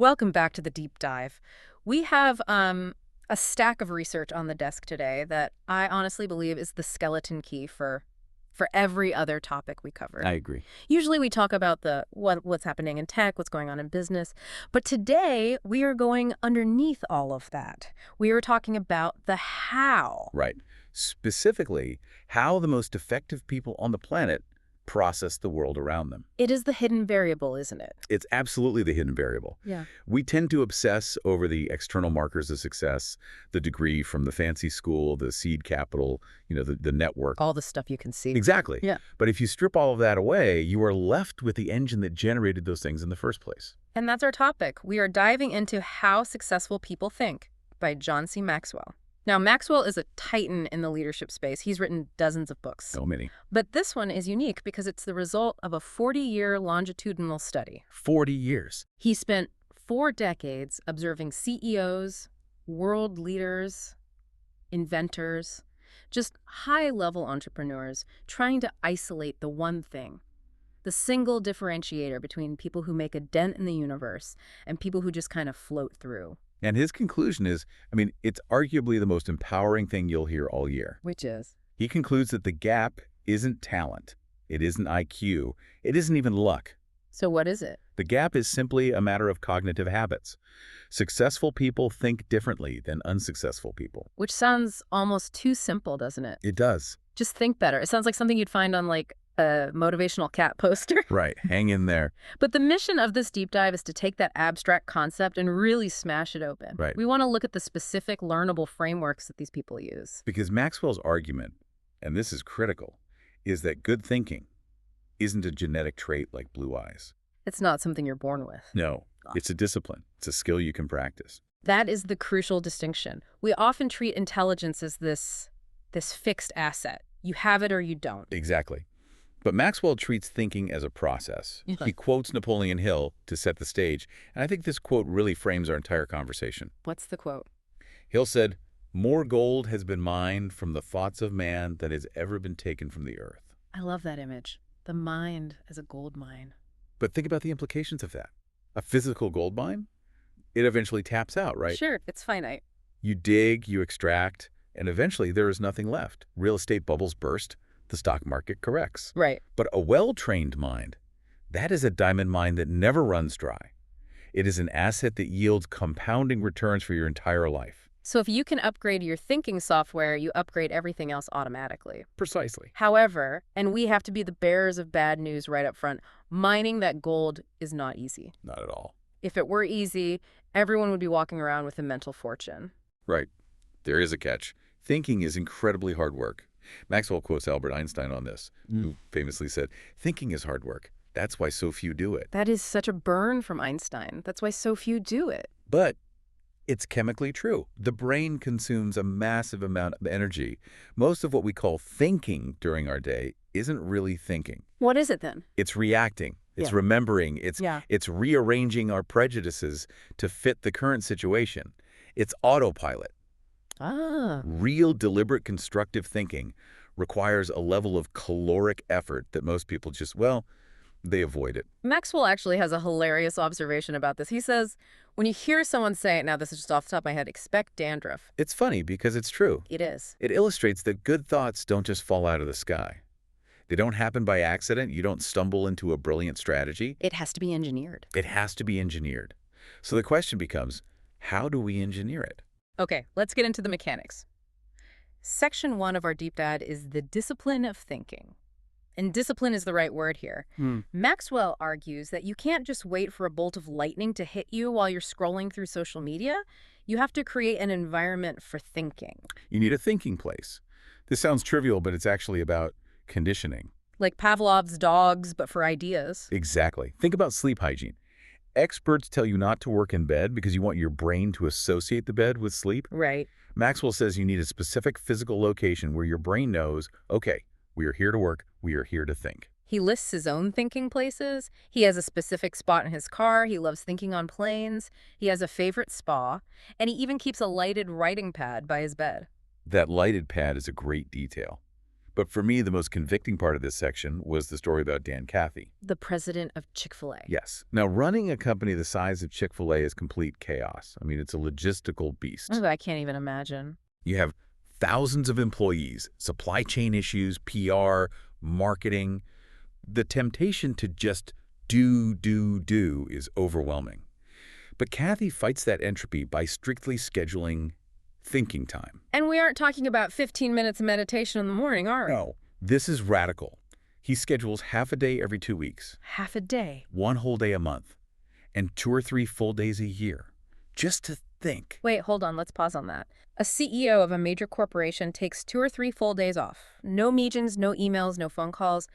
Welcome back to the deep dive. We have a stack of research on the desk today that I honestly believe is the skeleton key for every other topic we cover. I agree. Usually we talk about the what's happening in tech, what's going on in business, but today we are going underneath all of that. We are talking about the how. Right. Specifically, how the most effective people on the planet process the world around them. It is the hidden variable, isn't it? It's absolutely the hidden variable. Yeah. We tend to obsess over the external markers of success, the degree from the fancy school, the seed capital, the network. All the stuff you can see. Exactly. Yeah. But if you strip all of that away, you are left with the engine that generated those things in the first place. And that's our topic. We are diving into How Successful People Think by John C. Maxwell. Now, Maxwell is a titan in the leadership space. He's written dozens of books. So many. But this one is unique because it's the result of a 40-year longitudinal study. 40 years. He spent 4 decades observing CEOs, world leaders, inventors, just high-level entrepreneurs trying to isolate the one thing, the single differentiator between people who make a dent in the universe and people who just kind of float through. And his conclusion is, it's arguably the most empowering thing you'll hear all year. Which is? He concludes that the gap isn't talent. It isn't IQ. It isn't even luck. So what is it? The gap is simply a matter of cognitive habits. Successful people think differently than unsuccessful people. Which sounds almost too simple, doesn't it? It does. Just think better. It sounds like something you'd find on like a motivational cat poster. Right. Hang in there. But the mission of this deep dive is to take that abstract concept and really smash it open. Right. We want to look at the specific learnable frameworks that these people use. Because Maxwell's argument, and this is critical, is that good thinking isn't a genetic trait like blue eyes. It's not something you're born with. No, it's a discipline. It's a skill you can practice. That is the crucial distinction. We often treat intelligence as this fixed asset. You have it or you don't. Exactly. But Maxwell treats thinking as a process. Yeah. He quotes Napoleon Hill to set the stage, and I think this quote really frames our entire conversation. What's the quote? Hill said, "More gold has been mined from the thoughts of man than has ever been taken from the earth." I love that image. The mind as a gold mine. But think about the implications of that. A physical gold mine? It eventually taps out, right? Sure, it's finite. You dig, you extract, and eventually there is nothing left. Real estate bubbles burst. The stock market corrects. Right. But a well-trained mind, that is a diamond mine that never runs dry. It is an asset that yields compounding returns for your entire life. So if you can upgrade your thinking software, you upgrade everything else automatically. Precisely. However, and we have to be the bearers of bad news right up front, mining that gold is not easy. Not at all. If it were easy, everyone would be walking around with a mental fortune. Right. There is a catch. Thinking is incredibly hard work. Maxwell quotes Albert Einstein on this, who famously said, "Thinking is hard work. That's why so few do it." That is such a burn from Einstein. That's why so few do it. But it's chemically true. The brain consumes a massive amount of energy. Most of what we call thinking during our day isn't really thinking. What is it then? It's reacting. It's Yeah. remembering. Yeah. It's rearranging our prejudices to fit the current situation. It's autopilot. Ah. Real, deliberate, constructive thinking requires a level of caloric effort that most people just, they avoid it. Maxwell actually has a hilarious observation about this. He says, when you hear someone say it, now this is just off the top of my head, expect dandruff. It's funny because it's true. It is. It illustrates that good thoughts don't just fall out of the sky. They don't happen by accident. You don't stumble into a brilliant strategy. It has to be engineered. It has to be engineered. So the question becomes, how do we engineer it? Okay, let's get into the mechanics. Section 1 of our deep dive is the discipline of thinking. And discipline is the right word here. Maxwell argues that you can't just wait for a bolt of lightning to hit you while you're scrolling through social media. You have to create an environment for thinking. You need a thinking place. This sounds trivial, but it's actually about conditioning. Like Pavlov's dogs, but for ideas. Exactly. Think about sleep hygiene. Experts tell you not to work in bed because you want your brain to associate the bed with sleep. Right. Maxwell says you need a specific physical location where your brain knows, okay, we are here to work, we are here to think. He lists his own thinking places. He has a specific spot in his car. He loves thinking on planes. He has a favorite spa. And he even keeps a lighted writing pad by his bed. That lighted pad is a great detail. But for me, the most convicting part of this section was the story about Dan Cathy. The president of Chick-fil-A. Yes. Now, running a company the size of Chick-fil-A is complete chaos. I mean, it's a logistical beast. Oh, I can't even imagine. You have thousands of employees, supply chain issues, PR, marketing. The temptation to just do is overwhelming. But Cathy fights that entropy by strictly scheduling thinking time. And we aren't talking about 15 minutes of meditation in the morning, are we? No, this is radical. He schedules half a day every 2 weeks, Half a day. 1 whole day a month, and 2 or 3 full days a year, just to think. Wait, hold on. Let's pause on that. A CEO of a major corporation takes 2 or 3 full days off. No meetings, no emails, no phone calls,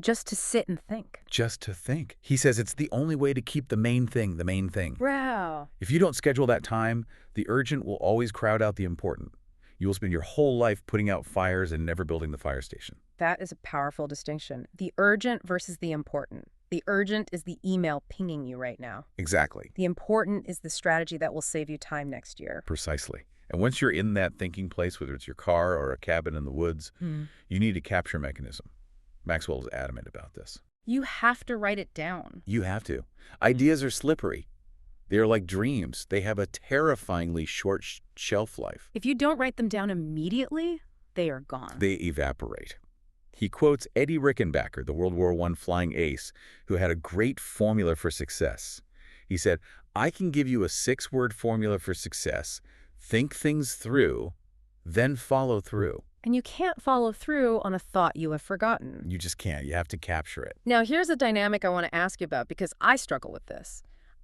just to sit and think. Just to think. He says it's the only way to keep the main thing the main thing. Wow. If you don't schedule that time, the urgent will always crowd out the important. You will spend your whole life putting out fires and never building the fire station. That is a powerful distinction. The urgent versus the important. The urgent is the email pinging you right now. Exactly. The important is the strategy that will save you time next year. Precisely. And once you're in that thinking place, whether it's your car or a cabin in the woods, you need a capture mechanism. Maxwell is adamant about this. You have to write it down. You have to. Ideas are slippery. They are like dreams. They have a terrifyingly short shelf life. If you don't write them down immediately, they are gone. They evaporate. He quotes Eddie Rickenbacker, the World War I flying ace, who had a great formula for success. He said, I can give you a 6-word formula for success. Think things through, then follow through. And you can't follow through on a thought you have forgotten. You just can't. You have to capture it. Now, here's a dynamic I want to ask you about because I struggle with this.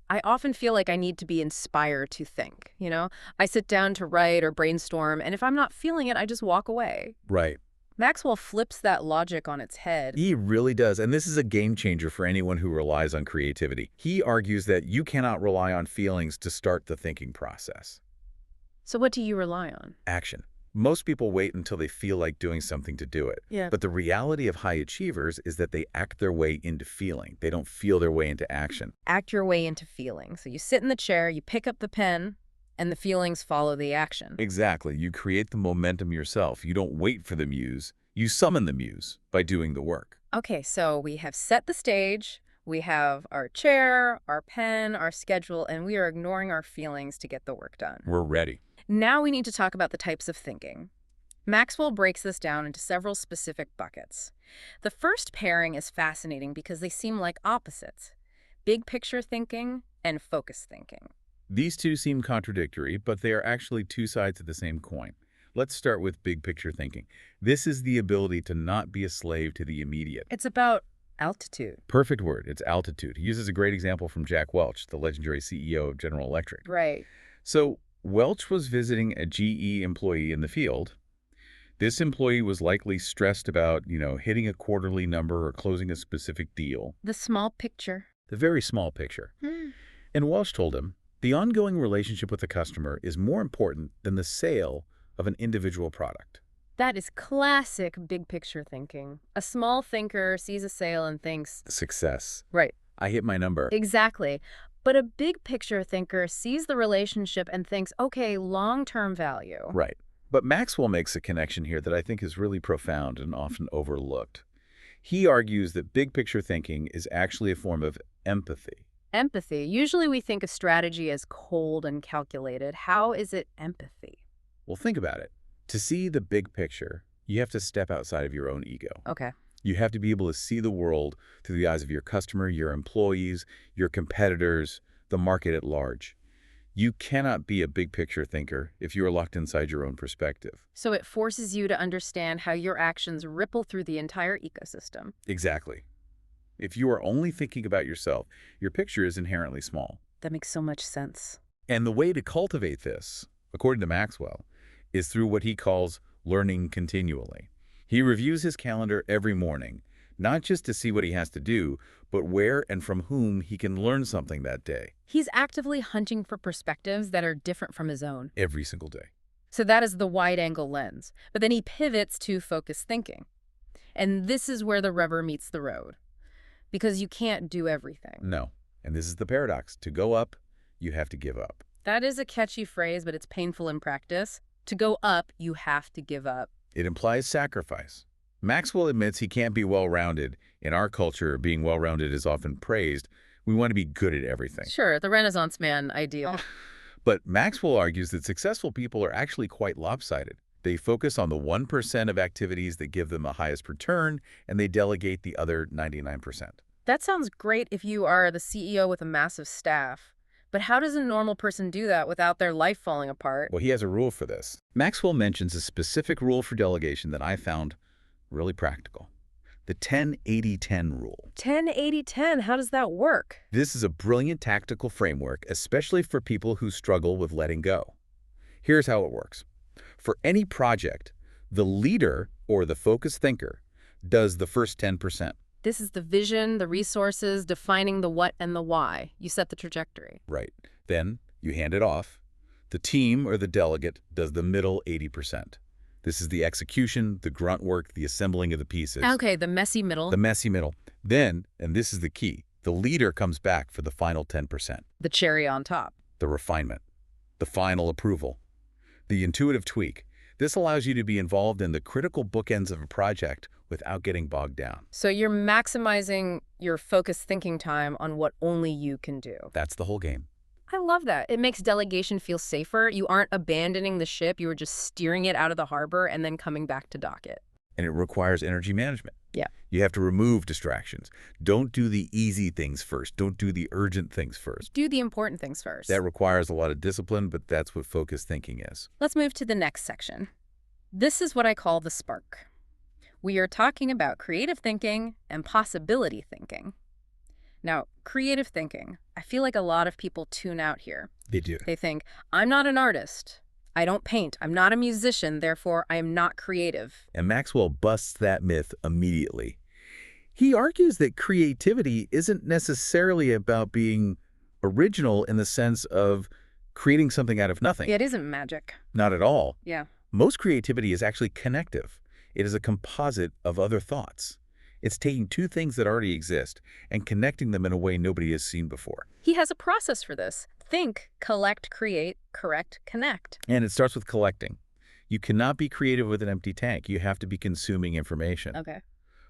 I often feel like I need to be inspired to think, you know? I sit down to write or brainstorm, and if I'm not feeling it, I just walk away. Right. Maxwell flips that logic on its head. He really does. And this is a game changer for anyone who relies on creativity. He argues that you cannot rely on feelings to start the thinking process. So what do you rely on? Action. Most people wait until they feel like doing something to do it. Yeah. But the reality of high achievers is that they act their way into feeling. They don't feel their way into action. Act your way into feeling. So you sit in the chair, you pick up the pen, and the feelings follow the action. Exactly. You create the momentum yourself. You don't wait for the muse. You summon the muse by doing the work. Okay, so we have set the stage, we have our chair, our pen, our schedule, and we are ignoring our feelings to get the work done. We're ready. Now we need to talk about the types of thinking. Maxwell breaks this down into several specific buckets. The first pairing is fascinating because they seem like opposites: big picture thinking and focus thinking. These two seem contradictory, but they are actually two sides of the same coin. Let's start with big picture thinking. This is the ability to not be a slave to the immediate. It's about altitude. Perfect word. It's altitude. He uses a great example from Jack Welch, the legendary CEO of General Electric. Right. So Welch was visiting a GE employee in the field. This employee was likely stressed about, hitting a quarterly number or closing a specific deal. The small picture. The very small picture. And Welch told him, the ongoing relationship with the customer is more important than the sale of an individual product. That is classic big picture thinking. A small thinker sees a sale and thinks, Success. right. I hit my number. Exactly. But a big picture thinker sees the relationship and thinks, okay, long-term value. Right. But Maxwell makes a connection here that I think is really profound and often overlooked. He argues that big picture thinking is actually a form of empathy. Empathy. Usually we think of strategy as cold and calculated. How is it empathy? Well, think about it. To see the big picture, you have to step outside of your own ego. Okay. You have to be able to see the world through the eyes of your customer, your employees, your competitors, the market at large. You cannot be a big picture thinker if you are locked inside your own perspective. So it forces you to understand how your actions ripple through the entire ecosystem. Exactly. If you are only thinking about yourself, your picture is inherently small. That makes so much sense. And the way to cultivate this, according to Maxwell, is through what he calls learning continually. He reviews his calendar every morning, not just to see what he has to do, but where and from whom he can learn something that day. He's actively hunting for perspectives that are different from his own. Every single day. So that is the wide-angle lens. But then he pivots to focused thinking. And this is where the rubber meets the road. Because you can't do everything. No. And this is the paradox. To go up, you have to give up. That is a catchy phrase, but it's painful in practice. To go up, you have to give up. It implies sacrifice. Maxwell admits he can't be well-rounded. In our culture, being well-rounded is often praised. We want to be good at everything. Sure, the Renaissance man ideal. But Maxwell argues that successful people are actually quite lopsided. They focus on the 1% of activities that give them the highest return, and they delegate the other 99%. That sounds great if you are the CEO with a massive staff. But how does a normal person do that without their life falling apart? Well, he has a rule for this. Maxwell mentions a specific rule for delegation that I found really practical. The 10-80-10 rule. 10-80-10, how does that work? This is a brilliant tactical framework, especially for people who struggle with letting go. Here's how it works. For any project, the leader, or the focused thinker, does the first 10%. This is the vision, the resources, defining the what and the why. You set the trajectory. Right. Then you hand it off. The team, or the delegate, does the middle 80%. This is the execution, the grunt work, the assembling of the pieces. Okay, the messy middle. The messy middle. Then, and this is the key, the leader comes back for the final 10%. The cherry on top. The refinement. The final approval. The intuitive tweak. This allows you to be involved in the critical bookends of a project without getting bogged down. So you're maximizing your focused thinking time on what only you can do. That's the whole game. I love that. It makes delegation feel safer. You aren't abandoning the ship. You are just steering it out of the harbor and then coming back to dock it. And it requires energy management. Yeah. You have to remove distractions. Don't do the easy things first. Don't do the urgent things first. Do the important things first. That requires a lot of discipline, but that's what focused thinking is. Let's move to the next section. This is what I call the spark. We are talking about creative thinking and possibility thinking. Now, creative thinking, I feel like a lot of people tune out here. They do. They think, I'm not an artist. I don't paint. I'm not a musician. Therefore, I am not creative. And Maxwell busts that myth immediately. He argues that creativity isn't necessarily about being original in the sense of creating something out of nothing. It isn't magic. Not at all. Yeah. Most creativity is actually connective. It is a composite of other thoughts. It's taking two things that already exist and connecting them in a way nobody has seen before. He has a process for this. Think, collect, create, correct, connect. And it starts with collecting. You cannot be creative with an empty tank. You have to be consuming information. Okay.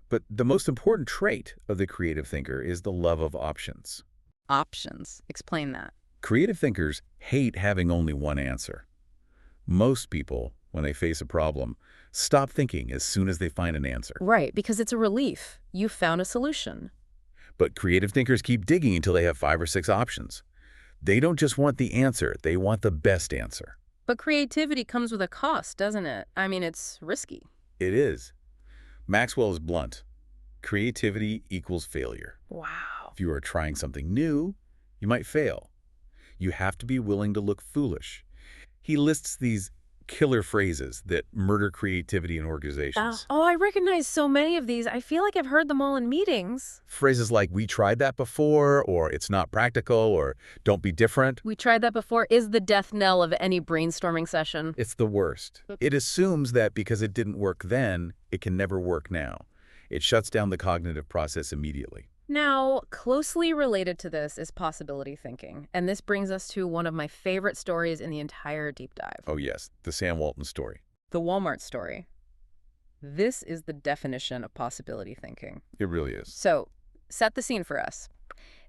But the most important trait of the creative thinker is the love of options. Options. Explain that. Creative thinkers hate having only one answer. Most people, when they face a problem, stop thinking as soon as they find an answer. Right, because it's a relief. You found a solution. But creative thinkers keep digging until they have 5 or 6 options. They don't just want the answer, they want the best answer. But creativity comes with a cost, doesn't it? I mean, it's risky. It is. Maxwell is blunt. Creativity equals failure. Wow. If you are trying something new, you might fail. You have to be willing to look foolish. He lists these killer phrases that murder creativity in organizations. Oh, I recognize so many of these. I feel like I've heard them all in meetings. Phrases like, we tried that before, or it's not practical, or don't be different. We tried that before is the death knell of any brainstorming session. It's the worst. It assumes that because it didn't work then, it can never work now. It shuts down the cognitive process immediately. Now, closely related to this is possibility thinking, and this brings us to one of my favorite stories in the entire deep dive. Oh yes, the Sam Walton story. The Walmart story. This is the definition of possibility thinking. It really is. So, set the scene for us.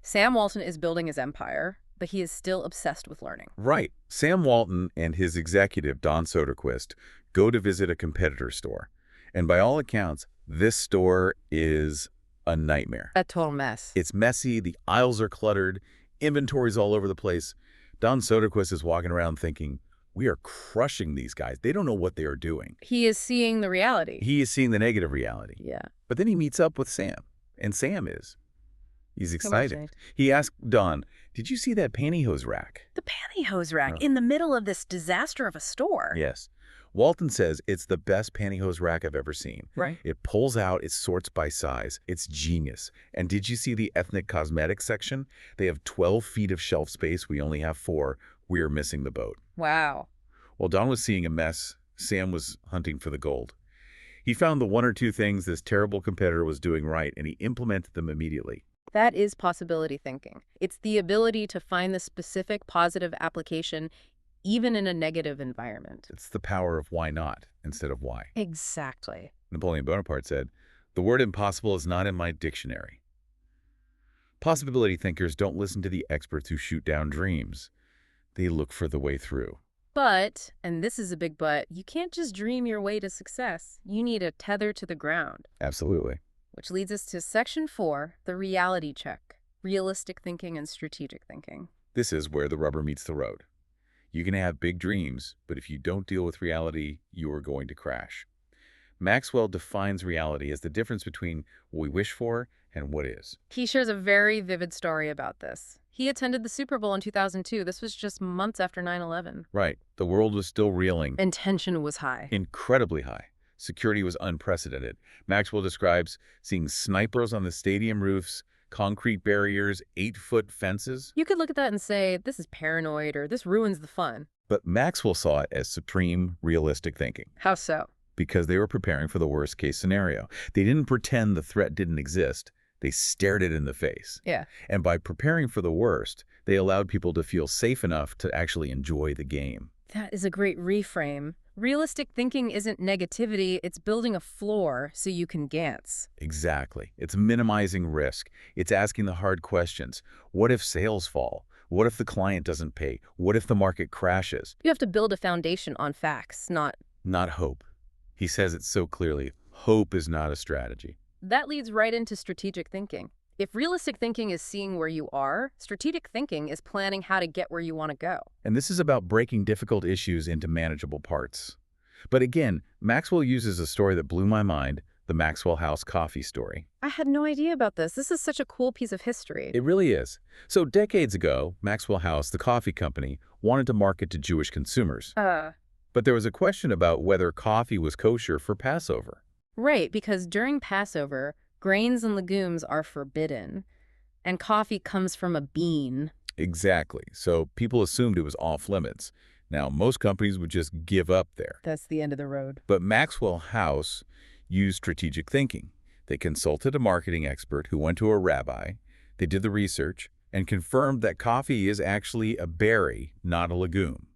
Sam Walton is building his empire, but he is still obsessed with learning. Right. Sam Walton and his executive, Don Soderquist, go to visit a competitor store. And by all accounts, this store is a nightmare. A total mess. It's messy, the aisles are cluttered, inventory's all over the place. Don Soderquist is walking around thinking, we are crushing these guys. They don't know what they are doing. He is seeing the reality. He is seeing the negative reality. Yeah. But then he meets up with Sam, and Sam is. He's Come on, excited. Jane. He asked Don, did you see that pantyhose rack? The pantyhose rack Oh. in the middle of this disaster of a store. Yes. Walton says it's the best pantyhose rack I've ever seen. Right. It pulls out, it sorts by size. It's genius. And did you see the ethnic cosmetics section? They have 12 feet of shelf space. We only have 4. We are missing the boat. Wow. While Don was seeing a mess, Sam was hunting for the gold. He found the 1 or 2 things this terrible competitor was doing right, and he implemented them immediately. That is possibility thinking. It's the ability to find the specific positive application even in a negative environment. It's the power of why not instead of why. Exactly. Napoleon Bonaparte said, "The word impossible is not in my dictionary." Possibility thinkers don't listen to the experts who shoot down dreams. They look for the way through. But, and this is a big but, you can't just dream your way to success. You need a tether to the ground. Absolutely. Which leads us to Section 4, the reality check, realistic thinking and strategic thinking. This is where the rubber meets the road. You can have big dreams, but if you don't deal with reality, you are going to crash. Maxwell defines reality as the difference between what we wish for and what is. He shares a very vivid story about this. He attended the Super Bowl in 2002. This was just months after 9/11. Right. The world was still reeling. And tension was high. Incredibly high. Security was unprecedented. Maxwell describes seeing snipers on the stadium roofs, concrete barriers, 8-foot fences. You could look at that and say, this is paranoid or this ruins the fun. But Maxwell saw it as supreme realistic thinking. How so? Because they were preparing for the worst-case scenario. They didn't pretend the threat didn't exist. They stared it in the face. Yeah. And by preparing for the worst, they allowed people to feel safe enough to actually enjoy the game. That is a great reframe. Realistic thinking isn't negativity, it's building a floor so you can dance. Exactly. It's minimizing risk. It's asking the hard questions. What if sales fall? What if the client doesn't pay? What if the market crashes? You have to build a foundation on facts, not... Not hope. He says it so clearly. Hope is not a strategy. That leads right into strategic thinking. If realistic thinking is seeing where you are, strategic thinking is planning how to get where you want to go. And this is about breaking difficult issues into manageable parts. But again, Maxwell uses a story that blew my mind, the Maxwell House coffee story. I had no idea about this. This is such a cool piece of history. It really is. So decades ago, Maxwell House, the coffee company, wanted to market to Jewish consumers. But there was a question about whether coffee was kosher for Passover. Right, because during Passover, grains and legumes are forbidden, and coffee comes from a bean. Exactly. So people assumed it was off limits. Now, most companies would just give up there. That's the end of the road. But Maxwell House used strategic thinking. They consulted a marketing expert who went to a rabbi. They did the research and confirmed that coffee is actually a berry, not a legume.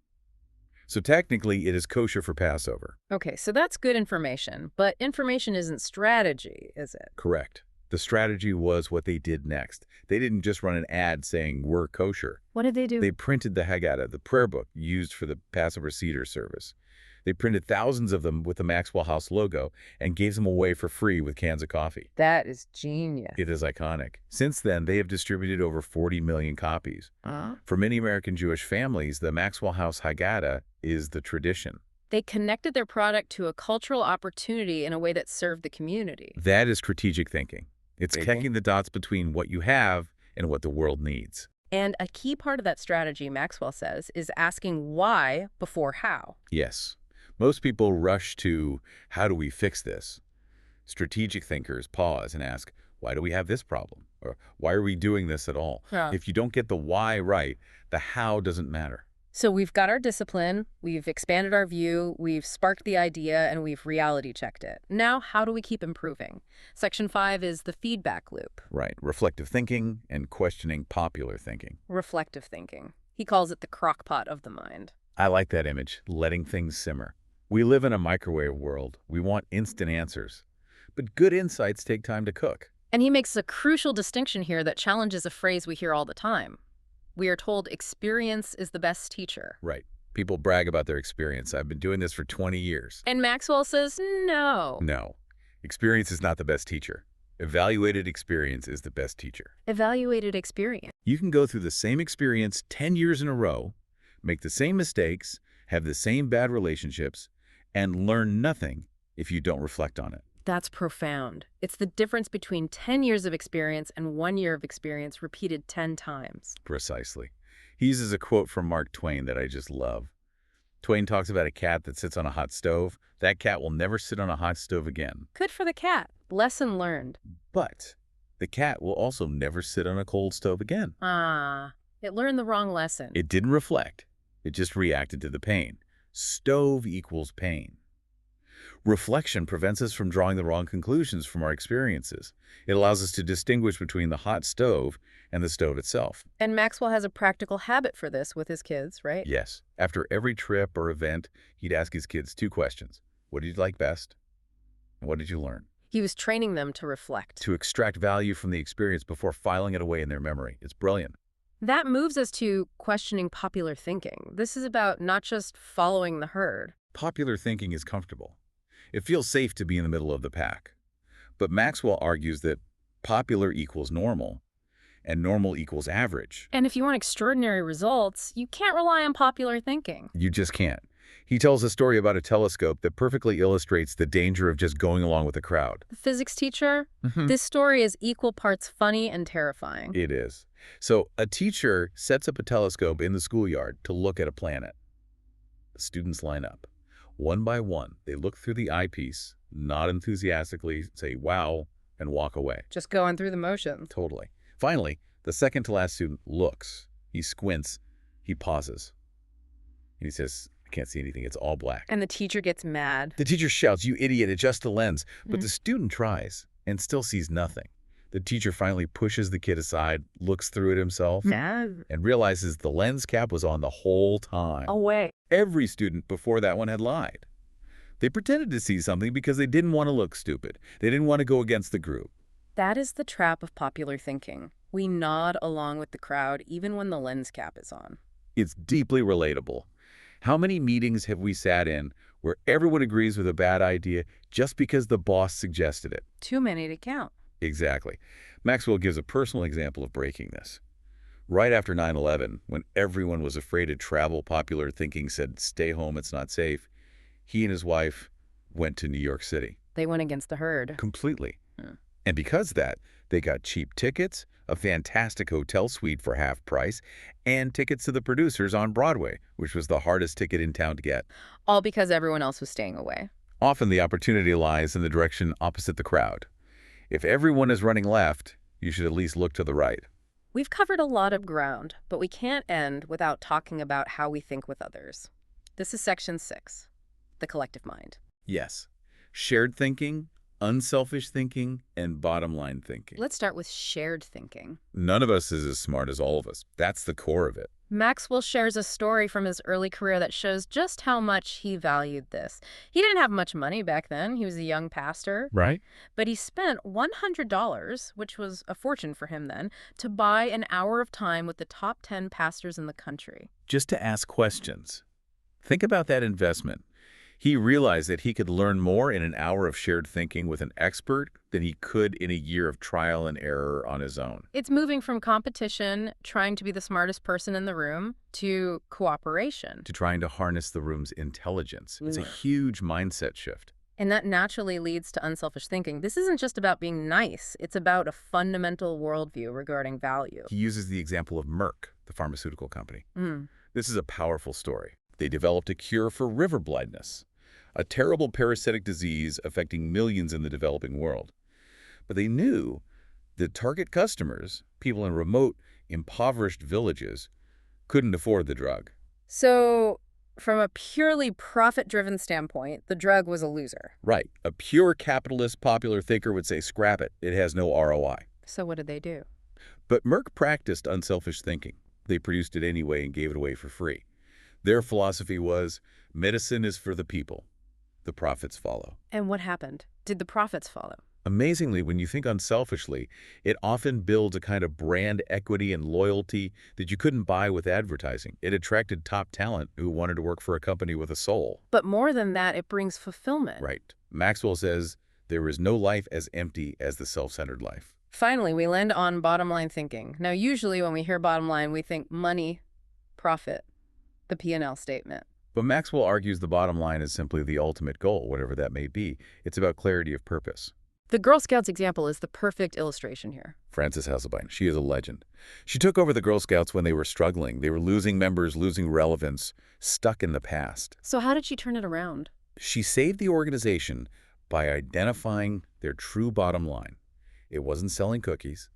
So technically, it is kosher for Passover. Okay, so that's good information, but information isn't strategy, is it? Correct. The strategy was what they did next. They didn't just run an ad saying, "We're kosher." What did they do? They printed the Haggadah, the prayer book used for the Passover Seder service. They printed thousands of them with the Maxwell House logo and gave them away for free with cans of coffee. That is genius. It is iconic. Since then, they have distributed over 40 million copies. For many American Jewish families, the Maxwell House Haggadah is the tradition. They connected their product to a cultural opportunity in a way that served the community. That is strategic thinking. It's connecting the dots between what you have and what the world needs. And a key part of that strategy, Maxwell says, is asking why before how. Yes. Most people rush to, how do we fix this? Strategic thinkers pause and ask, why do we have this problem? Or why are we doing this at all? Yeah. If you don't get the why right, the how doesn't matter. So we've got our discipline, we've expanded our view, we've sparked the idea, and we've reality checked it. Now, how do we keep improving? Section 5 is the feedback loop. Right. Reflective thinking and questioning popular thinking. Reflective thinking. He calls it the crock pot of the mind. I like that image, letting things simmer. We live in a microwave world. We want instant answers. But good insights take time to cook. And he makes a crucial distinction here that challenges a phrase we hear all the time. We are told experience is the best teacher. Right. People brag about their experience. I've been doing this for 20 years. And Maxwell says no. No. Experience is not the best teacher. Evaluated experience is the best teacher. Evaluated experience. You can go through the same experience 10 years in a row, make the same mistakes, have the same bad relationships, and learn nothing if you don't reflect on it. That's profound. It's the difference between 10 years of experience and 1 year of experience repeated 10 times. Precisely. He uses a quote from Mark Twain that I just love. Twain talks about a cat that sits on a hot stove. That cat will never sit on a hot stove again. Good for the cat. Lesson learned. But the cat will also never sit on a cold stove again. It learned the wrong lesson. It didn't reflect. It just reacted to the pain. Stove equals pain. Reflection prevents us from drawing the wrong conclusions from our experiences. It allows us to distinguish between the hot stove and the stove itself. And Maxwell has a practical habit for this with his kids, right? Yes, after every trip or event, he'd ask his kids 2 questions. What did you like best? And what did you learn? He was training them to reflect. To extract value from the experience before filing it away in their memory. It's brilliant. That moves us to questioning popular thinking. This is about not just following the herd. Popular thinking is comfortable. It feels safe to be in the middle of the pack. But Maxwell argues that popular equals normal, and normal equals average. And if you want extraordinary results, you can't rely on popular thinking. You just can't. He tells a story about a telescope that perfectly illustrates the danger of just going along with the crowd. The physics teacher, this story is equal parts funny and terrifying. It is. So a teacher sets up a telescope in the schoolyard to look at a planet. The students line up. One by one, they look through the eyepiece, nod enthusiastically, say, wow, and walk away. Just going through the motions. Totally. Finally, the second to last student looks. He squints. He pauses. And he says, I can't see anything. It's all black. And the teacher gets mad. The teacher shouts, you idiot, adjust the lens. But the student tries and still sees nothing. The teacher finally pushes the kid aside, looks through it himself, and realizes the lens cap was on the whole time. Away. Every student before that one had lied. They pretended to see something because they didn't want to look stupid. They didn't want to go against the group. That is the trap of popular thinking. We nod along with the crowd even when the lens cap is on. It's deeply relatable. How many meetings have we sat in where everyone agrees with a bad idea just because the boss suggested it? Too many to count. Exactly. Maxwell gives a personal example of breaking this. Right after 9/11, when everyone was afraid to travel, popular thinking said, stay home, it's not safe, he and his wife went to New York City. They went against the herd. Completely. And because of that, they got cheap tickets, a fantastic hotel suite for half price, and tickets to the producers on Broadway, which was the hardest ticket in town to get. All because everyone else was staying away. Often the opportunity lies in the direction opposite the crowd. If everyone is running left, you should at least look to the right. We've covered a lot of ground, but we can't end without talking about how we think with others. This is section 6, the collective mind. Yes. Shared thinking, unselfish thinking, and bottom line thinking. Let's start with shared thinking. None of us is as smart as all of us. That's the core of it. Maxwell shares a story from his early career that shows just how much he valued this. He didn't have much money back then. He was a young pastor. Right? But he spent $100, which was a fortune for him then, to buy an hour of time with the top 10 pastors in the country. Just to ask questions. Think about that investment. He realized that he could learn more in an hour of shared thinking with an expert than he could in a year of trial and error on his own. It's moving from competition, trying to be the smartest person in the room, to cooperation. To trying to harness the room's intelligence. It's a huge mindset shift. And that naturally leads to unselfish thinking. This isn't just about being nice. It's about a fundamental worldview regarding value. He uses the example of Merck, the pharmaceutical company. This is a powerful story. They developed a cure for river blindness, a terrible parasitic disease affecting millions in the developing world. But they knew that target customers, people in remote, impoverished villages, couldn't afford the drug. So, from a purely profit-driven standpoint, the drug was a loser. Right. A pure capitalist popular thinker would say, scrap it. It has no ROI. So what did they do? But Merck practiced unselfish thinking. They produced it anyway and gave it away for free. Their philosophy was, medicine is for the people. The profits follow. And what happened? Did the profits follow? Amazingly, when you think unselfishly, it often builds a kind of brand equity and loyalty that you couldn't buy with advertising. It attracted top talent who wanted to work for a company with a soul. But more than that, it brings fulfillment. Right. Maxwell says, there is no life as empty as the self-centered life. Finally, we land on bottom line thinking. Now, usually when we hear bottom line, we think money, profit, the P&L statement. But Maxwell argues the bottom line is simply the ultimate goal, whatever that may be. It's about clarity of purpose. The Girl Scouts example is the perfect illustration here. Frances Hesselbein, she is a legend. She took over the Girl Scouts when they were struggling. They were losing members, losing relevance, stuck in the past. So how did she turn it around? She saved the organization by identifying their true bottom line. It wasn't selling cookies.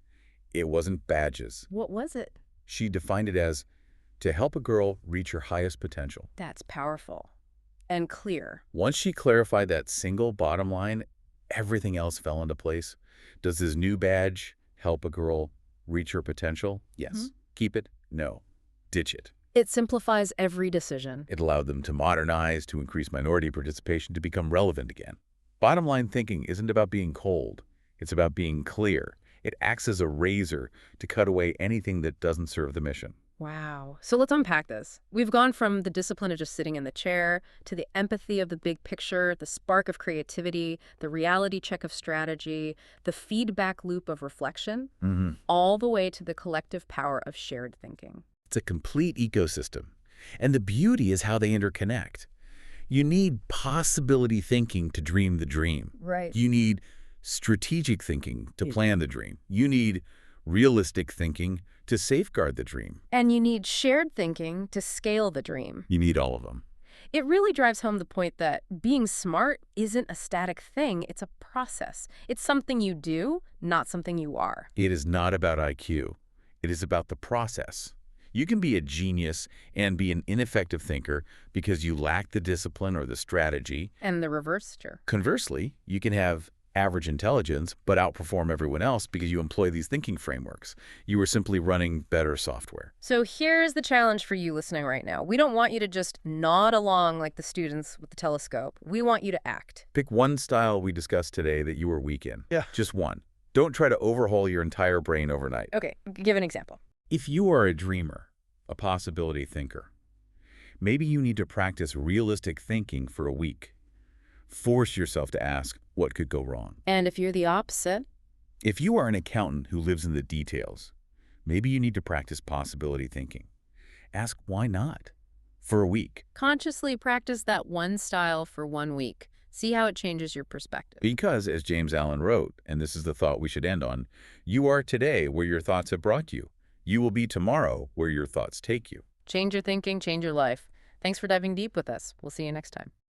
It wasn't badges. What was it? She defined it as to help a girl reach her highest potential. That's powerful. And clear. Once she clarified that single bottom line, everything else fell into place. Does this new badge help a girl reach her potential? Mhm. Yes. Keep it? No. Ditch it. It simplifies every decision. It allowed them to modernize, to increase minority participation, to become relevant again. Bottom line thinking isn't about being cold. It's about being clear. It acts as a razor to cut away anything that doesn't serve the mission. Wow. So let's unpack this. We've gone from the discipline of just sitting in the chair to the empathy of the big picture, the spark of creativity, the reality check of strategy, the feedback loop of reflection, all the way to the collective power of shared thinking. It's a complete ecosystem. And the beauty is how they interconnect. You need possibility thinking to dream the dream. Right. You need strategic thinking to plan the dream. You need realistic thinking to safeguard the dream. And you need shared thinking to scale the dream. You need all of them. It really drives home the point that being smart isn't a static thing, it's a process. It's something you do, not something you are. It is not about IQ. It is about the process. You can be a genius and be an ineffective thinker because you lack the discipline or the strategy. And the reverse, sure. Conversely, you can have average intelligence but outperform everyone else because you employ these thinking frameworks. You are simply running better software. So here's the challenge for you listening right now. We don't want you to just nod along like the students with the telescope. We want you to act. Pick one style we discussed today that you are weak in. Yeah. Just one. Don't try to overhaul your entire brain overnight. Okay, give an example. If you are a dreamer, a possibility thinker, maybe you need to practice realistic thinking for a week. Force yourself to ask, what could go wrong? And if you're the opposite? If you are an accountant who lives in the details, maybe you need to practice possibility thinking. Ask why not for a week. Consciously practice that one style for 1 week. See how it changes your perspective. Because, as James Allen wrote, and this is the thought we should end on, you are today where your thoughts have brought you. You will be tomorrow where your thoughts take you. Change your thinking, change your life. Thanks for diving deep with us. We'll see you next time.